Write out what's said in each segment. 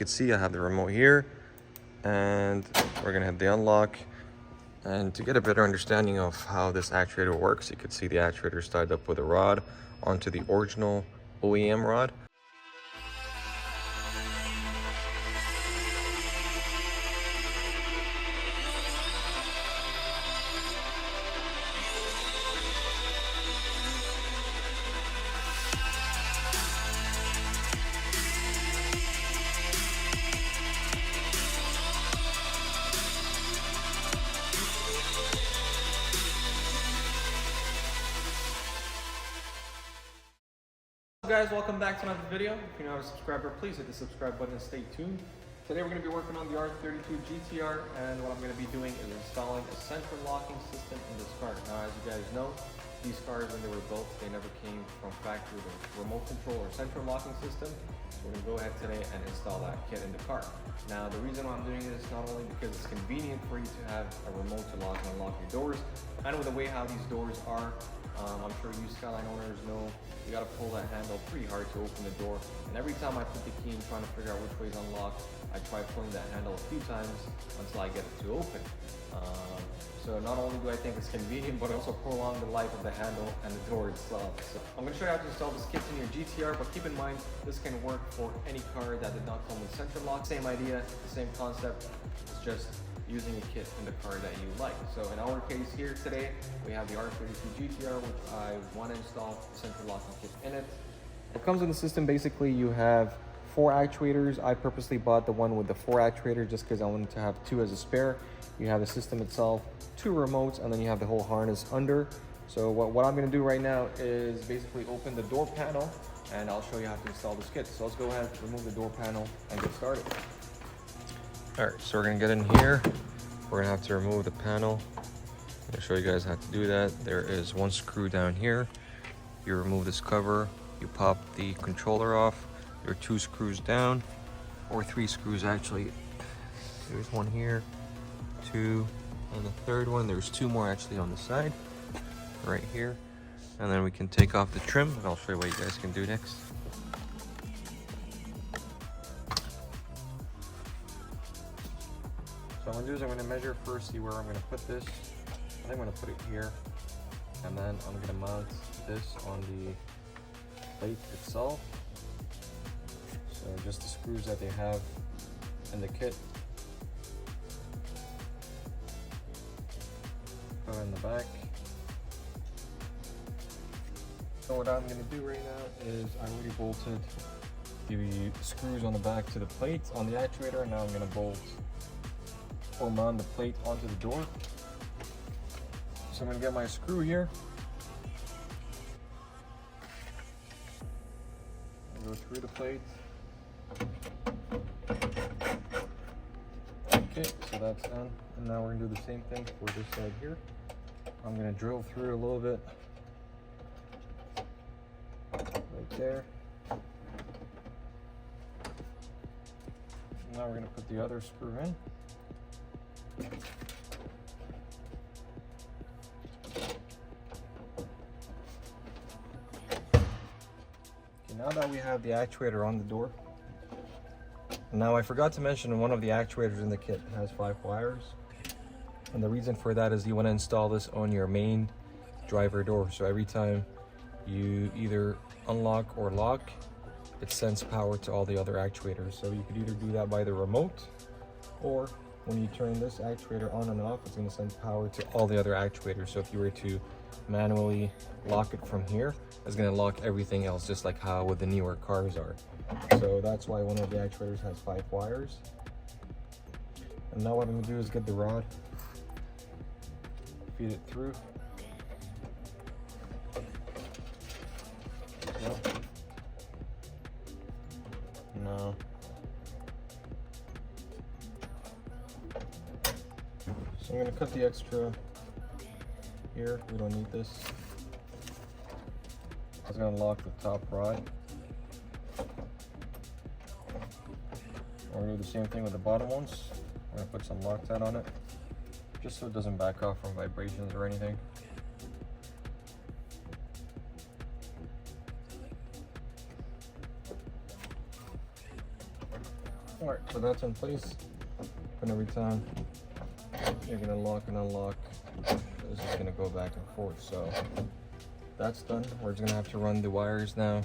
You can see I have the remote here, and we're gonna hit the unlock. And to get a better understanding of how this actuator works, you could see the actuator is tied up with a rod onto the original OEM rod. Guys, welcome back to another video. If you're not a subscriber, please hit the subscribe button and stay tuned. Today we're going to be working on the R32 GT-R, and what I'm going to be doing is installing a central locking system in this car. Now, as you guys know, these cars, when they were built, they never came from factory with a remote control or central locking system. So we're going to go ahead today and install that kit in the car. Now, the reason why I'm doing this is not only because it's convenient for you to have a remote to lock and unlock your doors. I know the way how these doors are. I'm sure you Skyline owners know you got to pull that handle pretty hard to open the door, and every time I put the key in trying to figure out which way is unlocked, I try pulling that handle a few times until I get it to open. So not only do I think it's convenient, but also prolong the life of the handle and the door itself. So I'm going to show you how to install this kit in your GT-R, but keep in mind this can work for any car that did not come with central lock. Same idea, same concept, it's just using a kit in the car that you like. So in our case here today, we have the R32 GT-R, which I want to install the central locking kit in it. What comes in the system, basically you have 4 actuators. I purposely bought the one with the 4 actuators just because I wanted to have 2 as a spare. You have the system itself, 2 remotes, and then you have the whole harness under. So what I'm going to do right now is basically open the door panel, and I'll show you how to install this kit. So let's go ahead, remove the door panel, and get started. All right, so we're gonna get in here. We're gonna have to remove the panel. I'm gonna show you guys how to do that. There is 1 screw down here. You remove this cover, you pop the controller off. There are 2 screws down, or 3 screws actually. There's 1 here, 2, and the 3rd one. There's 2 more actually on the side, right here. And then we can take off the trim, and I'll show you what you guys can do next. So what I'm going to do is I'm going to measure first, see where I'm going to put this. I'm going to put it here, and then I'm going to mount this on the plate itself. So just the screws that they have in the kit. Put it in the back. So what I'm going to do right now is I already bolted the screws on the back to the plate on the actuator, and now I'm going to bolt or mount the plate onto the door. So I'm going to get my screw here. Go through the plate. Okay, so that's done. And now we're going to do the same thing for this side here. I'm going to drill through a little bit right there. Now we're going to put the other screw in. Okay, now that we have the actuator on the door, now I forgot to mention one of the actuators in the kit has 5 wires, and the reason for that is you want to install this on your main driver door. So every time you either unlock or lock, it sends power to all the other actuators. So you could either do that by the remote, or when you turn this actuator on and off, it's going to send power to all the other actuators. So if you were to manually lock it from here, it's going to lock everything else, just like how with the newer cars are. So that's why one of the actuators has 5 wires. And now what I'm going to do is get the rod, feed it through. Yep. No. So I'm going to cut the extra here. We don't need this. I was going to lock the top rod. We're going to do the same thing with the bottom ones. I'm going to put some Loctite on it, just so it doesn't back off from vibrations or anything. All right, so that's in place. And every time you're gonna lock and unlock, this is gonna go back and forth. So that's done. We're just gonna have to run the wires now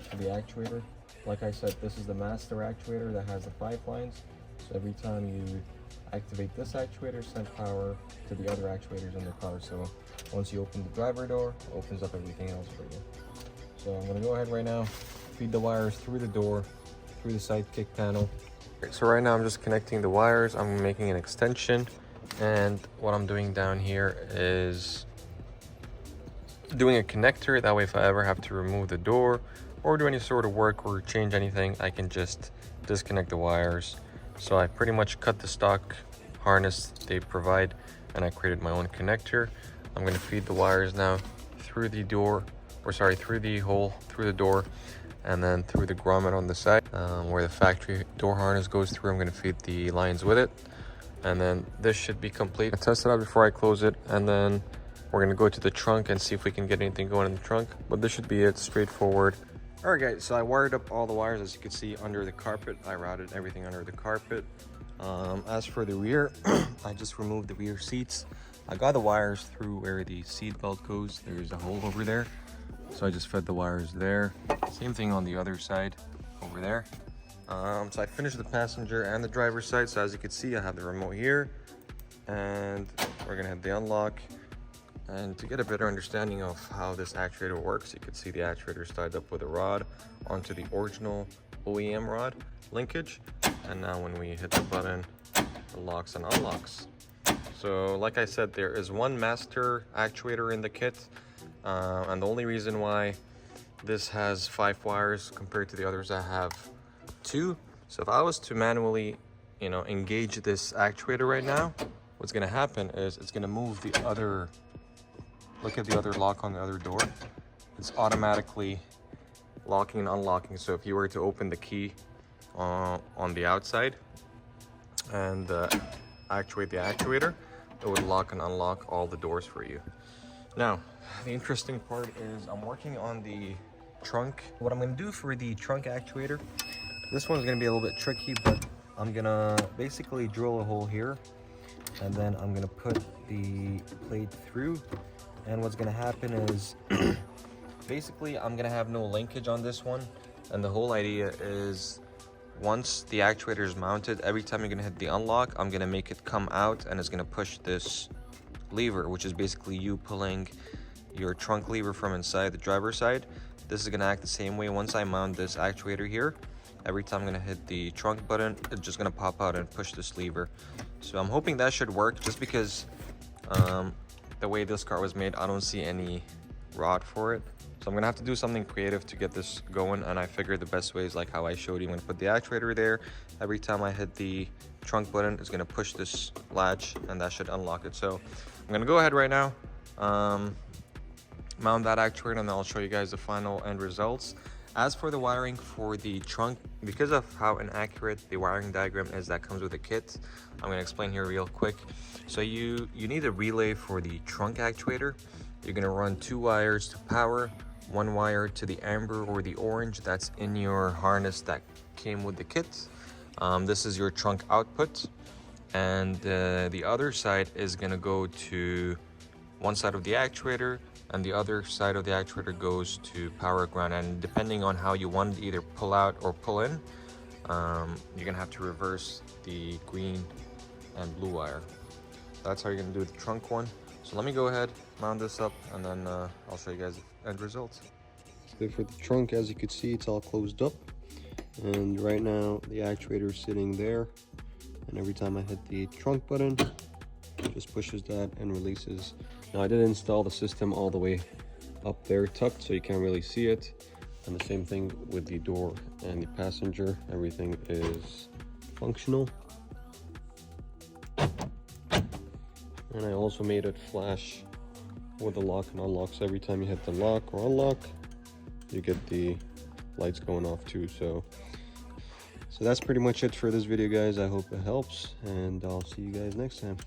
to the actuator. Like I said, this is the master actuator that has the 5 lines. So every time you activate this actuator, send power to the other actuators in the car. So once you open the driver door, it opens up everything else for you. So I'm gonna go ahead right now, feed the wires through the door, through the side kick panel. So right now I'm just connecting the wires. I'm making an extension, and what I'm doing down here is doing a connector. That way if I ever have to remove the door or do any sort of work or change anything, I can just disconnect the wires. So I pretty much cut the stock harness they provide and I created my own connector. I'm going to feed the wires now through the door, or sorry, through the hole through the door, and then through the grommet on the side where the factory door harness goes through. I'm going to feed the lines with it, and then this should be complete. I test it out before I close it, and then we're going to go to the trunk and see if we can get anything going in the trunk. But this should be it, straightforward. All right guys, so I wired up all the wires, as you can see, under the carpet. I routed everything under the carpet. As for the rear, I just removed the rear seats. I got the wires through where the seat belt goes. There's a hole over there, so I just fed the wires there. Same thing on the other side over there. So I finished the passenger and the driver's side. So as you can see, I have the remote here, and we're gonna hit the unlock. And to get a better understanding of how this actuator works, you can see the actuator is tied up with a rod onto the original OEM rod linkage. And now when we hit the button, it locks and unlocks. So like I said, there is one master actuator in the kit. And the only reason why this has 5 wires compared to the others that have 2. So if I was to manually, engage this actuator right now, what's gonna happen is it's gonna move the other. Look at the other lock on the other door. It's automatically locking and unlocking. So if you were to open the key on the outside and actuate the actuator, it would lock and unlock all the doors for you. Now, the interesting part is I'm working on the trunk. What I'm gonna do for the trunk actuator, this one's gonna be a little bit tricky, but I'm gonna basically drill a hole here, and then I'm gonna put the plate through. And what's gonna happen is basically I'm gonna have no linkage on this one, and the whole idea is once the actuator is mounted, every time you're gonna hit the unlock, I'm gonna make it come out, and it's gonna push this lever, which is basically you pulling your trunk lever from inside the driver's side. This is gonna act the same way. Once I mount this actuator here, every time I'm gonna hit the trunk button, it's just gonna pop out and push this lever. So I'm hoping that should work, just because the way this car was made, I don't see any rod for it. So I'm gonna have to do something creative to get this going, and I figured the best way is like how I showed you. I'm gonna put the actuator there. Every time I hit the trunk button, it's gonna push this latch, and that should unlock it. So I'm gonna go ahead right now, mount that actuator, and then I'll show you guys the final end results. As for the wiring for the trunk, because of how inaccurate the wiring diagram is that comes with the kit, I'm going to explain here real quick. So you need a relay for the trunk actuator. You're going to run 2 wires to power, 1 wire to the amber or the orange that's in your harness that came with the kit. This is your trunk output, and the other side is going to go to one side of the actuator, and the other side of the actuator goes to power ground. And depending on how you want it, either pull out or pull in, you're gonna have to reverse the green and blue wire. That's how you're gonna do the trunk one. So let me go ahead, mount this up, and then I'll show you guys the end results. So for the trunk, as you can see, it's all closed up, and right now the actuator is sitting there, and every time I hit the trunk button, it just pushes that and releases. Now I did install the system all the way up there tucked, so you can't really see it. And the same thing with the door and the passenger. Everything is functional. And I also made it flash with the lock and unlock. So every time you hit the lock or unlock, you get the lights going off too. So that's pretty much it for this video, guys. I hope it helps, and I'll see you guys next time.